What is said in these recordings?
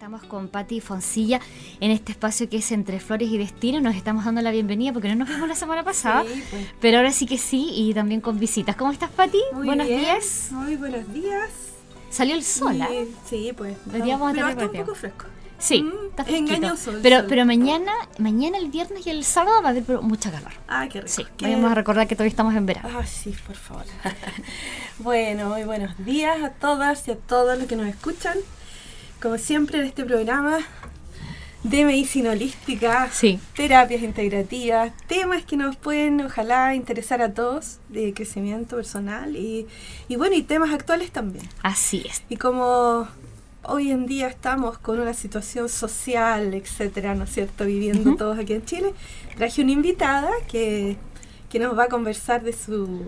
Estamos con Patti Foncilla en este espacio que es Entre Flores y Destino. Nos estamos dando la bienvenida porque no nos vimos la semana pasada, sí, pues. Pero ahora sí que sí, y también con visitas. ¿Cómo estás, Patti? Buenos días. Muy buenos días. Salió el sol, ¿eh? Sí, pues. Hoy día vamos a pero tener está un poco fresco. Sí, está fresquito. Engañoso el pero sol. pero mañana el viernes y el sábado va a haber mucha calor. Ah, qué rico. Sí, vamos a recordar que todavía estamos en verano. Ah, sí, por favor. Bueno, muy buenos días a todas y a todos los que nos escuchan. Como siempre en este programa de medicina holística, Sí. terapias integrativas, temas que nos pueden ojalá interesar a todos, de crecimiento personal y bueno, y temas actuales también. Así es. Y como hoy en día estamos con una situación social, etcétera, ¿no es cierto?, viviendo todos aquí en Chile, traje una invitada que nos va a conversar de su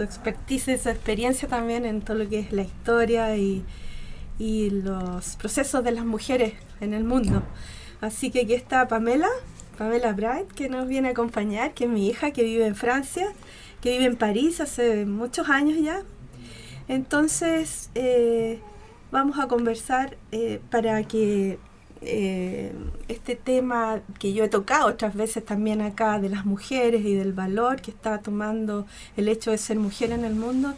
expertise, de su experiencia también en todo lo que es la historia y los procesos de las mujeres en el mundo. Así que aquí está Pamela Bright, que nos viene a acompañar, que es mi hija, que vive en Francia, que vive en París hace muchos años ya. Entonces, vamos a conversar para que este tema que yo he tocado otras veces también acá, de las mujeres y del valor que está tomando el hecho de ser mujer en el mundo,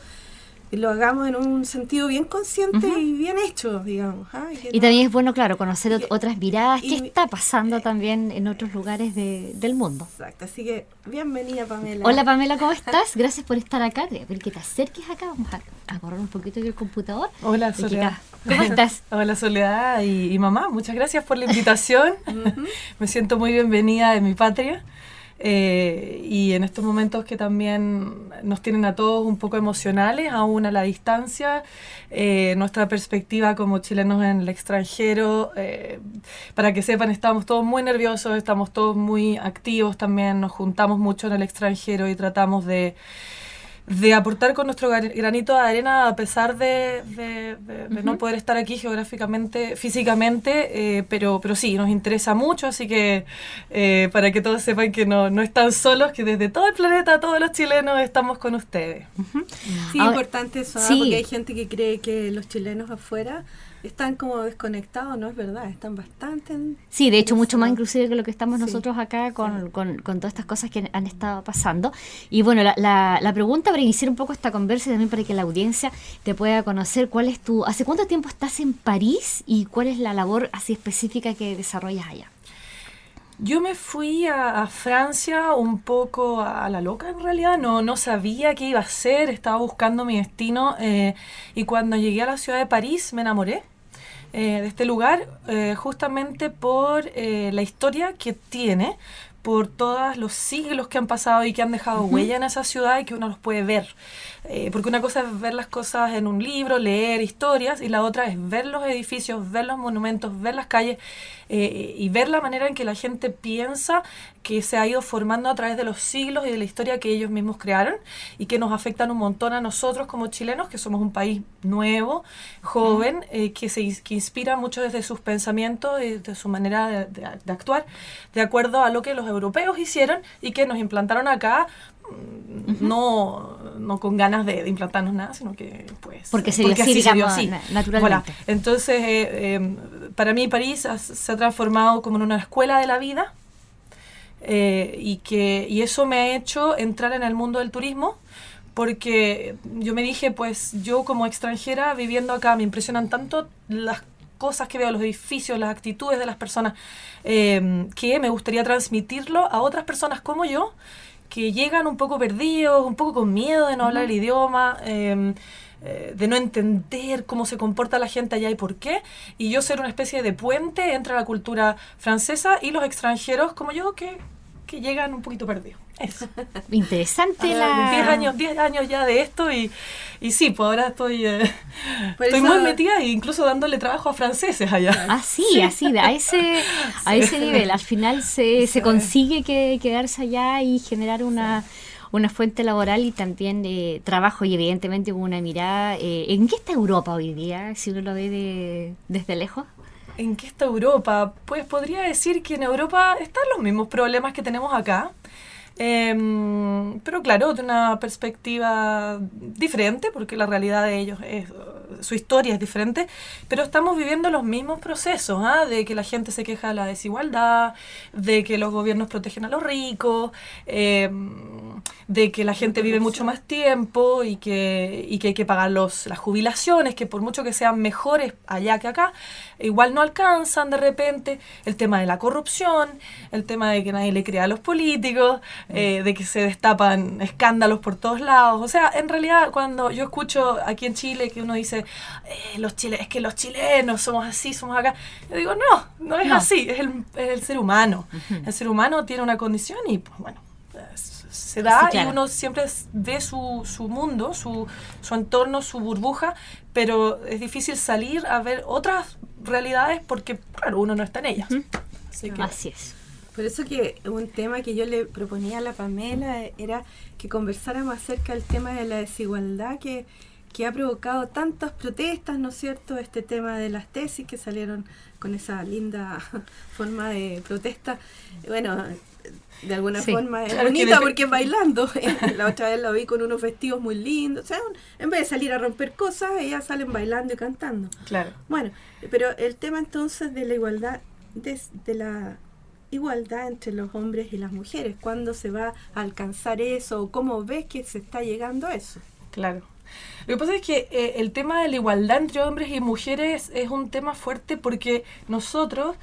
y lo hagamos en un sentido bien consciente y bien hecho, digamos. Y también es bueno, claro, conocer otras miradas, qué está pasando también en otros lugares del mundo. Exacto, así que bienvenida, Pamela. Hola, Pamela, ¿cómo estás? Gracias por estar acá. A ver que te acerques acá, vamos a correr un poquito el computador. Hola, Soledad. ¿Cómo estás? Hola, Soledad y mamá, muchas gracias por la invitación. Me siento muy bienvenida en mi patria. Y en estos momentos que también nos tienen a todos un poco emocionales, aún a la distancia, nuestra perspectiva como chilenos en el extranjero, para que sepan, estamos todos muy nerviosos, estamos todos muy activos también, nos juntamos mucho en el extranjero y tratamos de aportar con nuestro granito de arena, a pesar de no poder estar aquí geográficamente, físicamente, pero sí, nos interesa mucho, así que para que todos sepan que no están solos, que desde todo el planeta, todos los chilenos estamos con ustedes. Sí, importante eso, porque hay gente que cree que los chilenos afuera están como desconectados, no es verdad, están bastante... Sí, de hecho mucho más inclusive que lo que estamos nosotros acá con todas estas cosas que han estado pasando. Y bueno, la pregunta para iniciar un poco esta conversa y también para que la audiencia te pueda conocer, ¿hace cuánto tiempo estás en París y cuál es la labor así específica que desarrollas allá? Yo me fui a Francia un poco a la loca, en realidad, no sabía qué iba a hacer, estaba buscando mi destino, y cuando llegué a la ciudad de París me enamoré de este lugar, justamente por la historia que tiene, por todos los siglos que han pasado y que han dejado huella en esa ciudad y que uno los puede ver. Porque una cosa es ver las cosas en un libro, leer historias, y la otra es ver los edificios, ver los monumentos, ver las calles, y ver la manera en que la gente piensa, que se ha ido formando a través de los siglos y de la historia que ellos mismos crearon y que nos afectan un montón a nosotros como chilenos, que somos un país nuevo, joven, que inspira mucho desde sus pensamientos y de su manera de actuar, de acuerdo a lo que los europeos hicieron y que nos implantaron acá, no con ganas de implantarnos nada, sino que pues porque se dio así, digamos, naturalmente. Voilà. Entonces, para mí París se ha transformado como en una escuela de la vida, y eso me ha hecho entrar en el mundo del turismo, porque yo me dije, pues yo como extranjera viviendo acá me impresionan tanto las cosas que veo, los edificios, las actitudes de las personas, que me gustaría transmitirlo a otras personas como yo, que llegan un poco perdidos, un poco con miedo de no hablar el idioma, de no entender cómo se comporta la gente allá y por qué, y yo ser una especie de puente entre la cultura francesa y los extranjeros como yo que llegan un poquito perdidos. Eso. Interesante. 10 años ya de esto, y sí, pues ahora estoy muy metida e incluso dándole trabajo a franceses allá. Así, a ese nivel. Al final se consigue quedarse allá y generar una fuente laboral y también de trabajo, y evidentemente con una mirada. ¿En qué está Europa hoy día, si uno lo ve desde lejos? ¿En qué está Europa? Pues podría decir que en Europa están los mismos problemas que tenemos acá. Pero claro, de una perspectiva diferente, porque la realidad de ellos es su historia es diferente, pero estamos viviendo los mismos procesos, de que la gente se queja de la desigualdad, de que los gobiernos protegen a los ricos, de que la gente vive mucho más tiempo y que hay que pagar las jubilaciones, que por mucho que sean mejores allá que acá, igual no alcanzan de repente, el tema de la corrupción, el tema de que nadie le crea a los políticos, de que se destapan escándalos por todos lados. O sea, en realidad cuando yo escucho aquí en Chile que uno dice es que los chilenos somos así, somos acá, yo digo, no es así, es el ser humano. Uh-huh. El ser humano tiene una condición y pues bueno, se da, sí, claro. Y uno siempre ve su mundo, su entorno, su burbuja, pero es difícil salir a ver otras realidades porque, claro, uno no está en ellas. Uh-huh. Así es. Por eso que un tema que yo le proponía a la Pamela era que conversáramos acerca del tema de la desigualdad que ha provocado tantas protestas, ¿no es cierto? Este tema de las tesis que salieron con esa linda forma de protesta. Bueno, de alguna forma es bonita porque es bailando. La otra vez la vi con unos vestidos muy lindos. O sea, en vez de salir a romper cosas, ellas salen bailando y cantando. Claro. Bueno, pero el tema entonces de la igualdad, de la igualdad entre los hombres y las mujeres, ¿cuándo se va a alcanzar eso? ¿Cómo ves que se está llegando a eso? Claro. Lo que pasa es que el tema de la igualdad entre hombres y mujeres es un tema fuerte porque nosotros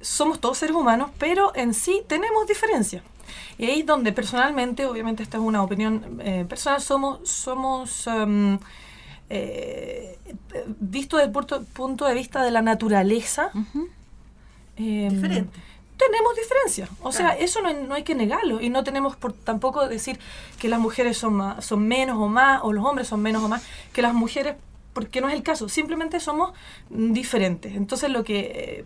somos todos seres humanos, pero en sí tenemos diferencias. Y ahí es donde personalmente, obviamente esta es una opinión personal, somos visto desde el punto de vista de la naturaleza, uh-huh. Diferente. Tenemos diferencias, o sea, eso no hay que negarlo, y no tenemos por tampoco decir que las mujeres son menos o más, o los hombres son menos o más que las mujeres, porque no es el caso, simplemente somos diferentes. Entonces lo que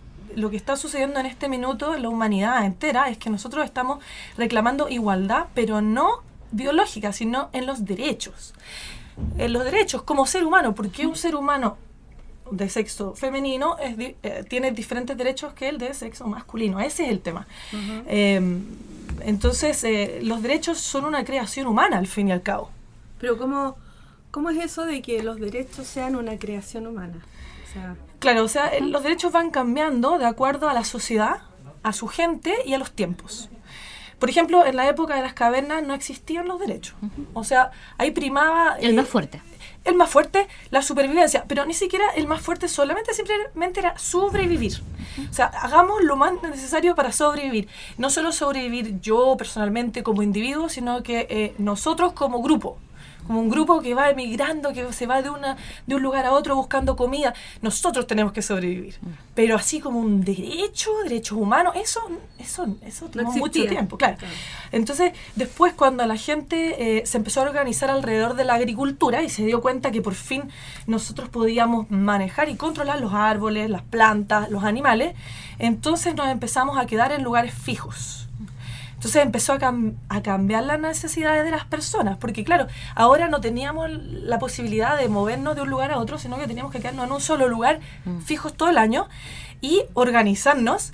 está sucediendo en este minuto en la humanidad entera es que nosotros estamos reclamando igualdad, pero no biológica, sino en los derechos. En los derechos como ser humano, porque un ser humano de sexo femenino tiene diferentes derechos que el de sexo masculino. Ese es el tema. Uh-huh. Entonces, los derechos son una creación humana, al fin y al cabo. Pero ¿cómo es eso de que los derechos sean una creación humana? O sea, claro, o sea, los derechos van cambiando de acuerdo a la sociedad, a su gente y a los tiempos. Por ejemplo, en la época de las cavernas no existían los derechos. Uh-huh. O sea, ahí primaba... el más fuerte. El más fuerte, la supervivencia, pero ni siquiera el más fuerte simplemente era sobrevivir. O sea, hagamos lo más necesario para sobrevivir. No solo sobrevivir yo personalmente como individuo, sino que nosotros como grupo. Como un grupo que va emigrando, que se va de un lugar a otro buscando comida. Nosotros tenemos que sobrevivir. Pero así como un derechos humanos, eso tomó mucho tiempo, claro. Entonces, después cuando la gente se empezó a organizar alrededor de la agricultura y se dio cuenta que por fin nosotros podíamos manejar y controlar los árboles, las plantas, los animales, entonces nos empezamos a quedar en lugares fijos. Entonces empezó a cambiar las necesidades de las personas, porque claro, ahora no teníamos la posibilidad de movernos de un lugar a otro, sino que teníamos que quedarnos en un solo lugar, fijos todo el año, y organizarnos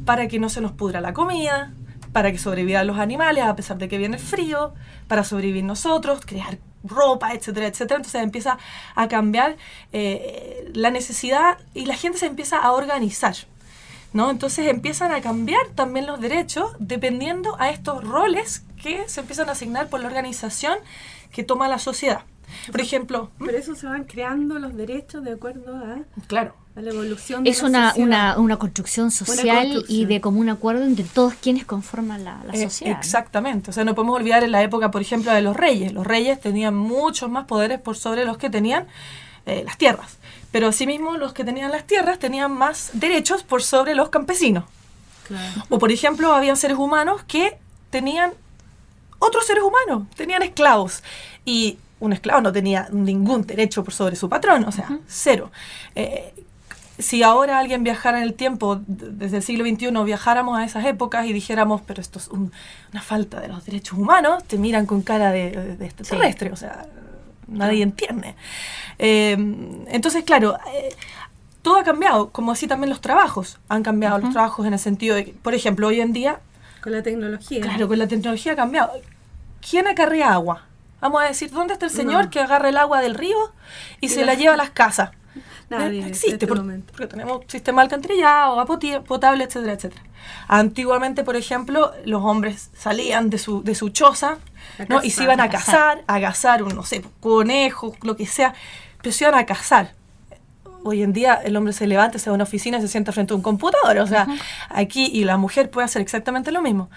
para que no se nos pudra la comida, para que sobrevivan los animales a pesar de que viene el frío, para sobrevivir nosotros, crear ropa, etcétera, etcétera. Entonces empieza a cambiar la necesidad y la gente se empieza a organizar, ¿no? Entonces empiezan a cambiar también los derechos dependiendo a estos roles que se empiezan a asignar por la organización que toma la sociedad. Por ejemplo... Pero eso se van creando los derechos de acuerdo a la evolución de la sociedad. Una construcción social y de común acuerdo entre todos quienes conforman la sociedad. Exactamente. ¿No? O sea, no podemos olvidar en la época, por ejemplo, de los reyes. Los reyes tenían muchos más poderes por sobre los que tenían las tierras. Pero asimismo los que tenían las tierras tenían más derechos por sobre los campesinos. Claro. O por ejemplo había seres humanos que tenían otros seres humanos, tenían esclavos. Y un esclavo no tenía ningún derecho por sobre su patrón, o sea, cero. Si ahora alguien viajara en el tiempo, desde el siglo XXI, viajáramos a esas épocas y dijéramos, pero esto es una falta de los derechos humanos, te miran con cara de extraterrestre, o sea... Nadie entiende. Entonces, claro, todo ha cambiado, como así también los trabajos. Han cambiado los trabajos en el sentido de que, por ejemplo, hoy en día... Con la tecnología. Claro, con la tecnología ha cambiado. ¿Quién acarrea agua? Vamos a decir, ¿dónde está el señor que agarra el agua del río y se la lleva a las casas? Nadie No existe, momento. porque tenemos sistema de alcantarillado, agua potable, etcétera, etcétera. Antiguamente, por ejemplo, los hombres salían de su choza, ¿no? Y se iban a cazar un, no sé, conejos, lo que sea, pero se iban a cazar. Hoy en día el hombre se levanta, se va a una oficina y se sienta frente a un computador. O sea, aquí y la mujer puede hacer exactamente lo mismo.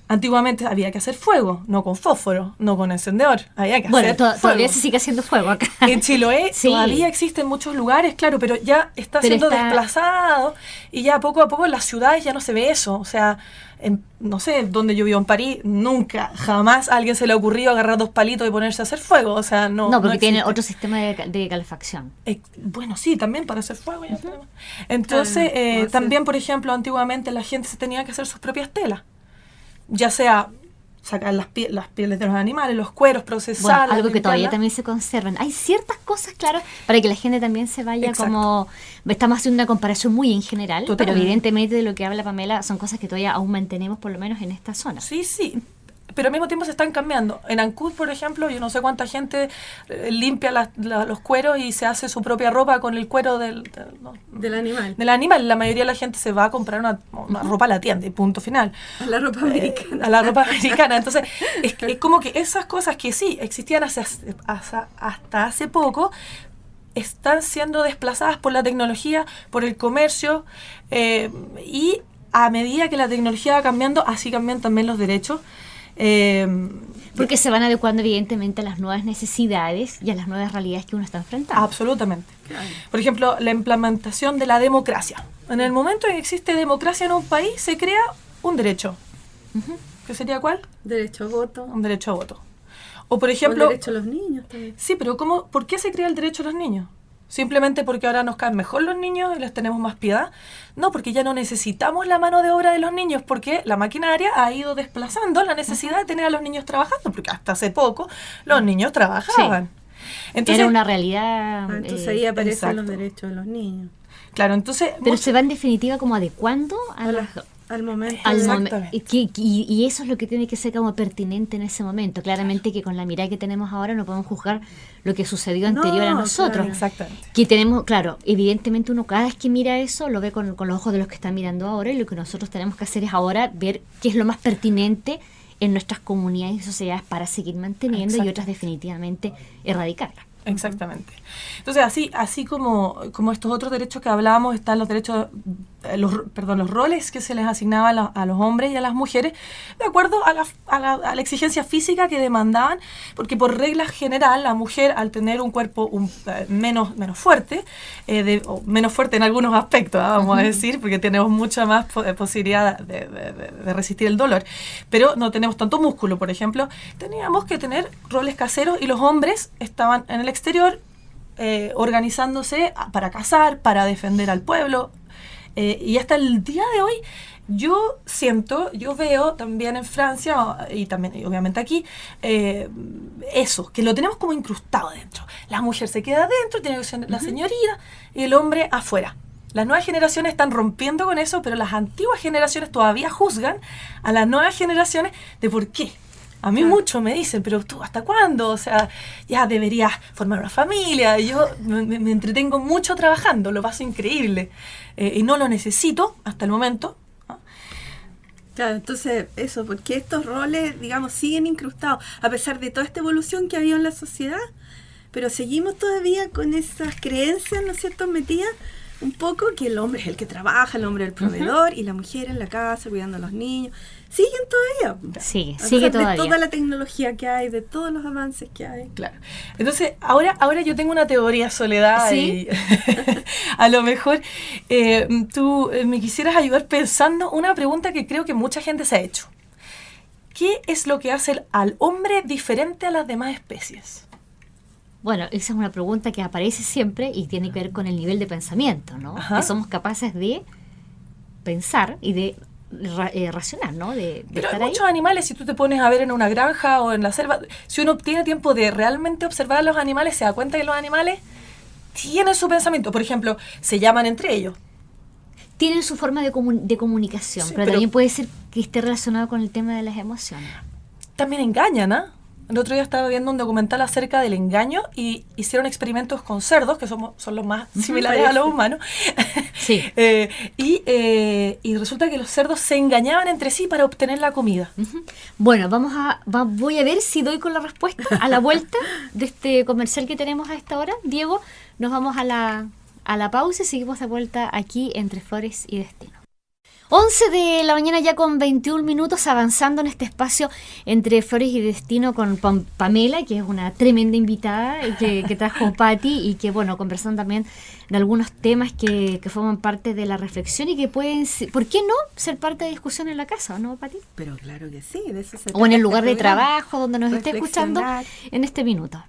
Antiguamente había que hacer fuego, no con fósforo, no con encendedor. Había que hacer fuego. Todavía se sigue haciendo fuego acá. En Chiloé Sí. todavía existe en muchos lugares, claro, pero ya está siendo desplazado y ya poco a poco en las ciudades ya no se ve eso. O sea, no sé, donde yo vivo en París, nunca, jamás a alguien se le ha ocurrido agarrar 2 palitos y ponerse a hacer fuego. O sea, no. No, porque tiene existe. otro sistema de calefacción. Bueno, sí, también para hacer fuego ya tenemos. Entonces, también, por ejemplo, antiguamente la gente se tenía que hacer sus propias telas. Ya sea sacar las pieles de los animales, los cueros, procesarlas. Bueno, algo que todavía también se conservan. Hay ciertas cosas, claro, para que la gente también se vaya. Exacto. Como... Estamos haciendo una comparación muy en general, totalmente. Pero evidentemente de lo que habla Pamela son cosas que todavía aún mantenemos, por lo menos en esta zona. Sí, sí. Pero al mismo tiempo se están cambiando. En Ancud, por ejemplo, yo no sé cuánta gente limpia los cueros y se hace su propia ropa con el cuero del animal. Del animal. La mayoría de la gente se va a comprar una ropa a la tienda y punto final. A la ropa americana. A la ropa americana. Entonces, es como que esas cosas que sí existían hasta hace poco están siendo desplazadas por la tecnología, por el comercio y a medida que la tecnología va cambiando, así cambian también los derechos. Porque se van adecuando evidentemente a las nuevas necesidades y a las nuevas realidades que uno está enfrentando. Absolutamente. Claro. Por ejemplo, la implementación de la democracia. En el momento en que existe democracia en un país, se crea un derecho. ¿Qué sería cuál? Derecho a voto. Un derecho a voto. O por ejemplo... O el derecho a los niños también. Sí, pero ¿por qué se crea el derecho a los niños? ¿Simplemente porque ahora nos caen mejor los niños y les tenemos más piedad? No, porque ya no necesitamos la mano de obra de los niños, porque la maquinaria ha ido desplazando la necesidad de tener a los niños trabajando, porque hasta hace poco los niños trabajaban. Sí. Entonces, era una realidad... entonces ahí aparecen los derechos de los niños. Claro, entonces... Pero se va en definitiva como adecuando al momento. Y eso es lo que tiene que ser como pertinente en ese momento. Claramente que con la mirada que tenemos ahora no podemos juzgar lo que sucedió anterior a nosotros. Claro, exactamente. Que tenemos, claro, evidentemente uno cada vez que mira eso lo ve con los ojos de los que están mirando ahora, y lo que nosotros tenemos que hacer es ahora ver qué es lo más pertinente en nuestras comunidades y sociedades para seguir manteniendo y otras definitivamente erradicarlas. Exactamente. Entonces, así como estos otros derechos que hablábamos, están los derechos, los roles que se les asignaba a los hombres y a las mujeres, de acuerdo a la exigencia física que demandaban, porque por regla general, la mujer, al tener un cuerpo menos fuerte, o menos fuerte en algunos aspectos, vamos a decir, porque tenemos mucha más posibilidad de resistir el dolor, pero no tenemos tanto músculo, por ejemplo, teníamos que tener roles caseros, y los hombres estaban en el exterior organizándose para cazar, para defender al pueblo, y hasta el día de hoy yo veo también en Francia y también y obviamente aquí eso, que lo tenemos como incrustado dentro. La mujer se queda dentro, tiene que ser la señorita, y el hombre afuera. Las nuevas generaciones están rompiendo con eso, pero las antiguas generaciones todavía juzgan a las nuevas generaciones de por qué. A mí mucho me dicen, pero tú, ¿hasta cuándo? O sea, ya deberías formar una familia. Yo me entretengo mucho trabajando, lo paso increíble. Y no lo necesito hasta el momento. Claro, entonces eso, porque estos roles, digamos, siguen incrustados, a pesar de toda esta evolución que ha habido en la sociedad, pero seguimos todavía con esas creencias, ¿no es cierto?, metidas un poco, que el hombre es el que trabaja, el hombre es el proveedor, y la mujer en la casa cuidando a los niños. Siguen todavía. Sigue todavía. De toda la tecnología que hay, de todos los avances que hay. Claro. Entonces, ahora yo tengo una teoría, Soledad, ¿sí? Y a lo mejor tú me quisieras ayudar pensando una pregunta que creo que mucha gente se ha hecho. ¿Qué es lo que hace al hombre diferente a las demás especies? Bueno, esa es una pregunta que aparece siempre y tiene que ver con el nivel de pensamiento, ¿no? Ajá. Que somos capaces de pensar y de racionar, ¿no? Pero hay muchos animales, si tú te pones a ver en una granja o en la selva, si uno tiene tiempo de realmente observar a los animales, se da cuenta que los animales tienen su pensamiento. Por ejemplo, se llaman entre ellos. Tienen su forma de comunicación, Sí, pero también puede ser que esté relacionado con el tema de las emociones. También engañan, ¿ah? el otro día estaba viendo un documental acerca del engaño y hicieron experimentos con cerdos, que son los más similares a los humanos. Sí. Y resulta que los cerdos se engañaban entre sí para obtener la comida. Bueno, voy a ver si doy con la respuesta a la vuelta de este comercial que tenemos a esta hora. Diego, nos vamos a la pausa y seguimos de vuelta aquí entre Flores y Destino. 11 de la mañana ya con 21 minutos, avanzando en este espacio entre Flores y Destino con Pamela, que es una tremenda invitada que trajo Patti, y que, bueno, conversando también de algunos temas que forman parte de la reflexión y que pueden, ¿por qué no?, ser parte de discusión en la casa, ¿no, Patti? Pero claro que sí, de eso se trata. O en el lugar este de programa. trabajo, donde nos esté escuchando en este minuto.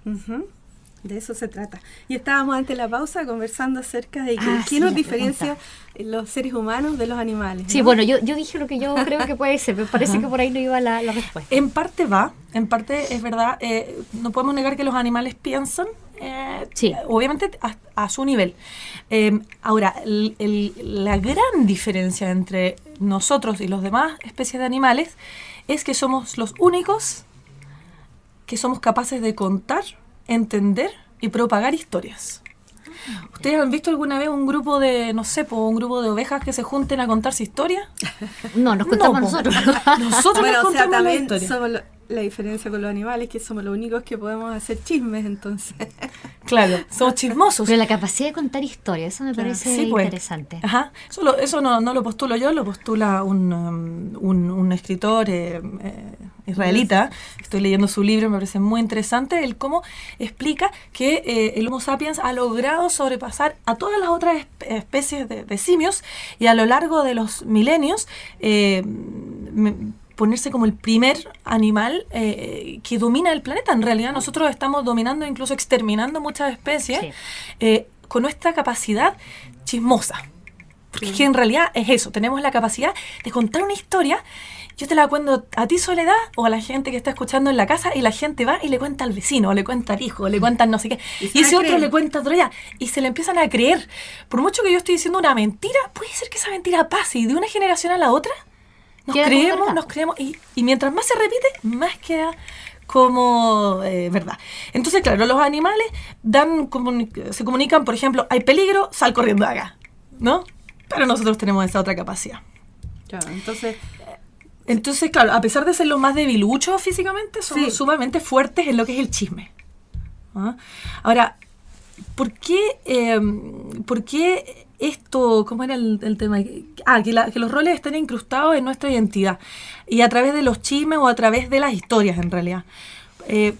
De eso se trata. Y estábamos antes de la pausa conversando acerca de qué nos diferencia los seres humanos de los animales, ¿no? Sí, bueno, yo dije lo que yo creo que puede ser, pero parece que por ahí no iba la respuesta. En parte es verdad, no podemos negar que los animales piensan, Sí. obviamente a su nivel. Ahora, la gran diferencia entre nosotros y los demás especies de animales es que somos los únicos que somos capaces de contar, entender y propagar historias. ¿Ustedes han visto alguna vez un grupo de, no sé, un grupo de ovejas que se junten a contarse historias? No, nos contamos nosotros. Nosotros Bueno, nos o sea, contamos la también historia. somos la diferencia con los animales, que somos los únicos que podemos hacer chismes, entonces. Claro, somos chismosos. Pero la capacidad de contar historias, eso me parece Sí, pues. interesante. Ajá. Eso no lo postulo yo, lo postula un escritor israelita. Estoy leyendo su libro, me parece muy interesante el cómo explica que el Homo sapiens ha logrado sobrepasar a todas las otras especies de simios, y a lo largo de los milenios ponerse como el primer animal que domina el planeta. En realidad nosotros estamos dominando, incluso exterminando muchas especies, con nuestra capacidad chismosa. Porque es que en realidad es eso, tenemos la capacidad de contar una historia. Yo te la cuento a ti, Soledad, o a la gente que está escuchando en la casa, y la gente va y le cuenta al vecino, o le cuenta al hijo, o le cuenta no sé qué, y ese otro le cuenta a otro ya, y se le empiezan a creer. Por mucho que yo estoy diciendo una mentira, puede ser que esa mentira pase, y de una generación a la otra nos creemos, y mientras más se repite, más queda como verdad. Entonces, claro, los animales se comunican, por ejemplo, hay peligro, sal corriendo de acá, ¿no? Pero nosotros tenemos esa otra capacidad. Claro, Entonces, claro, a pesar de ser los más debiluchos físicamente, somos sumamente fuertes en lo que es el chisme. ¿Ah? Ahora, ¿por qué esto, cómo era el tema? Que los roles están incrustados en nuestra identidad, y a través de los chismes o a través de las historias, en realidad.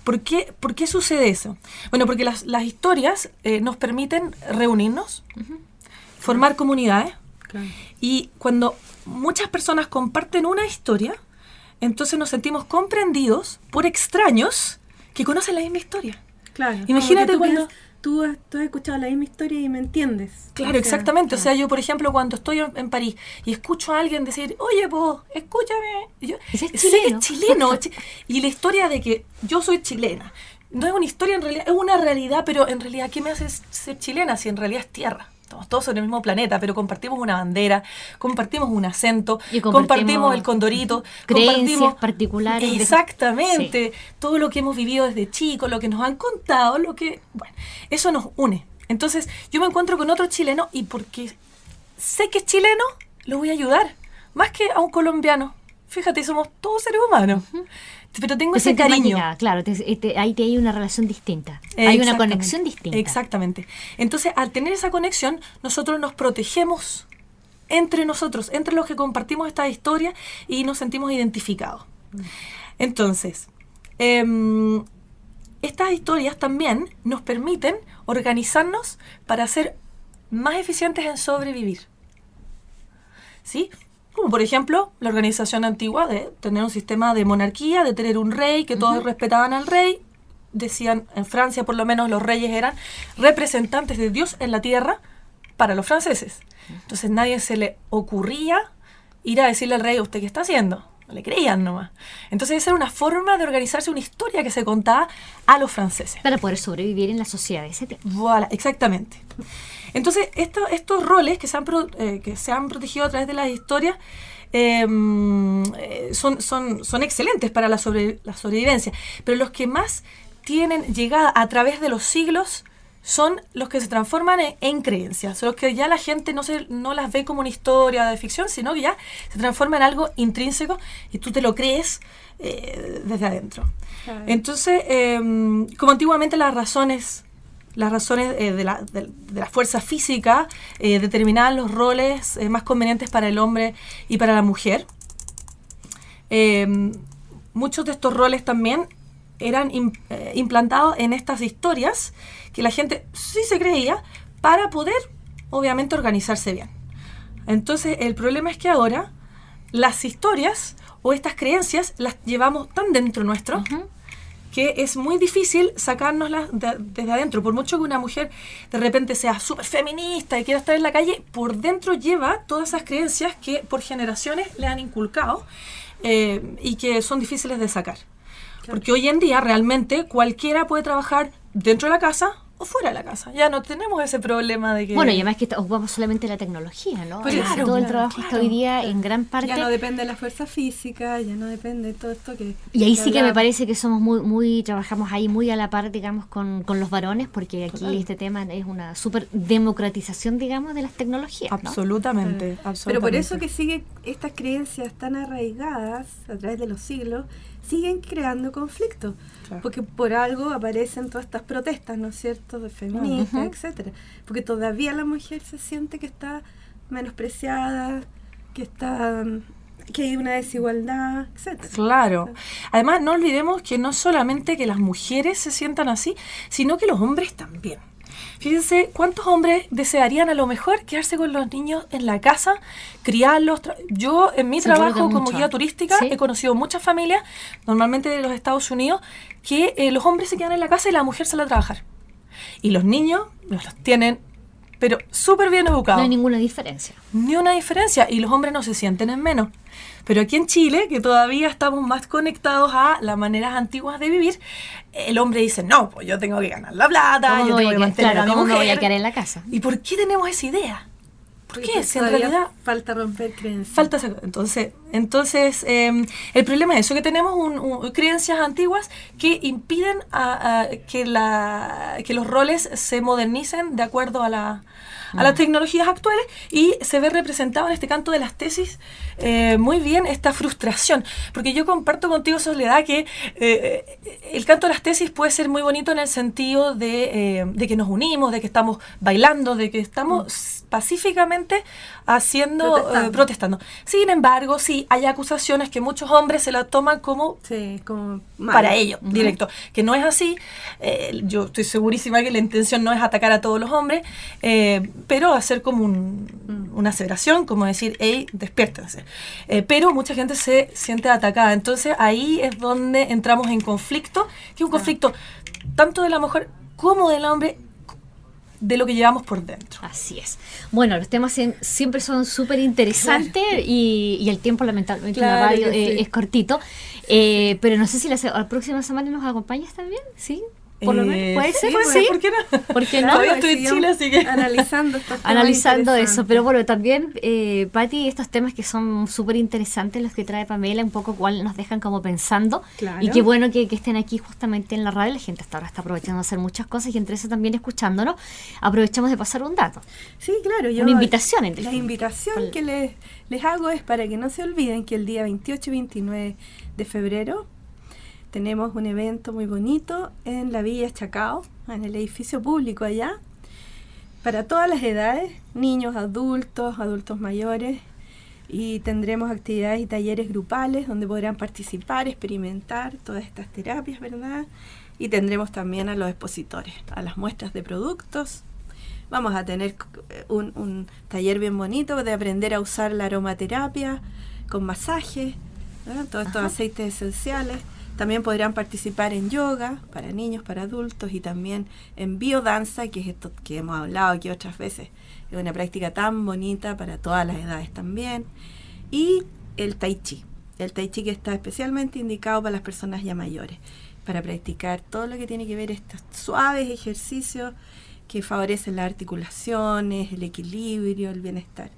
¿Por qué sucede eso? Bueno, porque las historias nos permiten reunirnos, formar comunidades, y cuando muchas personas comparten una historia, entonces nos sentimos comprendidos por extraños que conocen la misma historia. Claro. Imagínate cuando... Tú has escuchado la misma historia y me entiendes. Claro, exactamente. Claro. O sea, yo, por ejemplo, cuando estoy en París y escucho a alguien decir, oye, pues, escúchame. Y yo sé que es chileno. Y la historia de que yo soy chilena no es una historia, en realidad, es una realidad, pero en realidad, ¿qué me hace ser chilena si en realidad es tierra? Estamos todos sobre el mismo planeta, pero compartimos una bandera, compartimos un acento, compartimos el condorito, compartimos particulares. Exactamente, todo lo que hemos vivido desde chicos, lo que nos han contado, bueno, eso nos une. Entonces, yo me encuentro con otro chileno, y porque sé que es chileno, lo voy a ayudar, más que a un colombiano. Fíjate, somos todos seres humanos. Pero tengo ese cariño. Claro, ahí hay una relación distinta. Hay una conexión distinta. Exactamente. Entonces, al tener esa conexión, nosotros nos protegemos entre nosotros, entre los que compartimos esta historia, y nos sentimos identificados. Entonces, estas historias también nos permiten organizarnos para ser más eficientes en sobrevivir. ¿Sí? Como por ejemplo la organización antigua de tener un sistema de monarquía, de tener un rey, que todos respetaban al rey. Decían, en Francia por lo menos, los reyes eran representantes de Dios en la tierra para los franceses. Entonces nadie se le ocurría ir a decirle al rey, ¿usted qué está haciendo? No le creían nomás. Entonces esa era una forma de organizarse, una historia que se contaba a los franceses. Para poder sobrevivir en la sociedad de ese tiempo. Voilà, exactamente. Entonces, estos roles que se han protegido a través de las historias son excelentes para la sobrevivencia, pero los que más tienen llegada a través de los siglos son los que se transforman en creencias, son los que ya la gente no las ve como una historia de ficción, sino que ya se transforma en algo intrínseco y tú te lo crees desde adentro. Claro. Entonces, como antiguamente las razones de la fuerza física determinaban los roles más convenientes para el hombre y para la mujer, muchos de estos roles también eran implantados en estas historias que la gente sí se creía para poder, obviamente, organizarse bien. Entonces, el problema es que ahora las historias o estas creencias las llevamos tan dentro nuestro que es muy difícil sacárnoslas desde adentro. Por mucho que una mujer de repente sea súper feminista y quiera estar en la calle, por dentro lleva todas esas creencias que por generaciones le han inculcado y que son difíciles de sacar. Claro. Porque hoy en día realmente cualquiera puede trabajar dentro de la casa o fuera de la casa. Ya no tenemos ese problema de que... Bueno, y además que ocupamos solamente la tecnología, ¿no? Claro, todo el trabajo está hoy día en gran parte... Ya no depende de la fuerza física, ya no depende de todo esto que... Y ahí sí que me parece que somos trabajamos ahí muy a la par, digamos, con los varones, porque aquí este tema es una súper democratización, digamos, de las tecnologías, ¿no? Absolutamente. Pero por eso que siguen estas creencias tan arraigadas a través de los siglos, siguen creando conflictos, claro. Porque por algo aparecen todas estas protestas, ¿no es cierto?, de feministas, etcétera, porque todavía la mujer se siente que está menospreciada, que hay una desigualdad, etcétera. Claro. Además, no olvidemos que no solamente que las mujeres se sientan así, sino que los hombres también. Fíjense cuántos hombres desearían a lo mejor quedarse con los niños en la casa, criarlos. Yo en mi trabajo como guía turística he conocido muchas familias, normalmente de los Estados Unidos, que los hombres se quedan en la casa y la mujer sale a trabajar. Y los niños los tienen, pero súper bien educados. No hay ninguna diferencia. Ni una diferencia. Y los hombres no se sienten en menos. Pero aquí en Chile, que todavía estamos más conectados a las maneras antiguas de vivir, el hombre dice, no, pues yo tengo que ganar la plata, yo tengo que mantener a mi mujer. ¿Cómo me voy a quedar en la casa? ¿Y por qué tenemos esa idea? ¿Por qué? Si en realidad falta romper creencias. Entonces el problema es eso, que tenemos creencias antiguas que impiden que los roles se modernicen de acuerdo a las tecnologías actuales, y se ve representado en este canto de las tesis muy bien esta frustración. Porque yo comparto contigo, Soledad, que el canto de las tesis puede ser muy bonito en el sentido de que nos unimos, de que estamos bailando, de que estamos pacíficamente protestando. Sin embargo, sí, hay acusaciones que muchos hombres se las toman como para ellos, directo. Que no es así. Yo estoy segurísima que la intención no es atacar a todos los hombres, pero hacer como una aseveración, como decir, hey, despiértense. Pero mucha gente se siente atacada. Entonces ahí es donde entramos en conflicto, que es un conflicto tanto de la mujer como del hombre, de lo que llevamos por dentro. Así es. Bueno, los temas siempre son súper interesantes, y el tiempo lamentablemente en la radio es cortito, pero no sé si la próxima semana nos acompañas también, ¿sí? Por lo menos, ¿puede ser? Sí. ¿Por qué no? ¿Por qué no? Todavía estoy en Chile, así que... Analizando eso. Pero bueno, también, Pati, estos temas que son súper interesantes, los que trae Pamela, un poco cuál nos dejan como pensando. Claro. Y qué bueno que estén aquí justamente en la radio. La gente hasta ahora está aprovechando de hacer muchas cosas, y entre eso también escuchándonos, aprovechamos de pasar un dato. Sí, claro. Una invitación. La invitación que les hago es para que no se olviden que el día 28 y 29 de febrero tenemos un evento muy bonito en la Villa Chacao, en el edificio público allá, para todas las edades, niños, adultos mayores, y tendremos actividades y talleres grupales donde podrán participar, experimentar todas estas terapias, ¿verdad? Y tendremos también a los expositores, a las muestras de productos. Vamos a tener un taller bien bonito de aprender a usar la aromaterapia con masajes, ¿verdad? Todos estos aceites esenciales. También podrán participar en yoga para niños, para adultos, y también en biodanza, que es esto que hemos hablado aquí otras veces. Es una práctica tan bonita para todas las edades también. Y el tai chi. El tai chi, que está especialmente indicado para las personas ya mayores, para practicar todo lo que tiene que ver estos suaves ejercicios que favorecen las articulaciones, el equilibrio, el bienestar.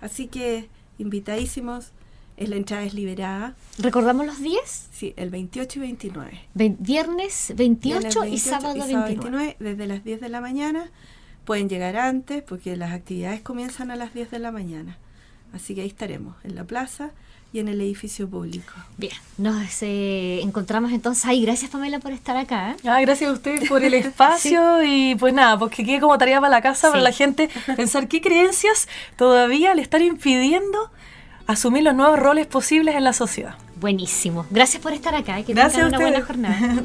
Así que invitadísimos, la entrada es liberada. ¿Recordamos los días? Sí, el 28 y 29. Viernes 28 y sábado 29. Desde las 10 de la mañana. Pueden llegar antes porque las actividades comienzan a las 10 de la mañana. Así que ahí estaremos, en la plaza y en el edificio público. Bien, nos encontramos entonces ahí. Gracias, Pamela, por estar acá. Gracias a ustedes por el espacio. Sí. Y pues nada, pues que quede como tarea para la casa, para la gente pensar qué creencias todavía le están impidiendo asumir los nuevos roles posibles en la sociedad. Buenísimo. Gracias por estar acá y que tengan una buena jornada.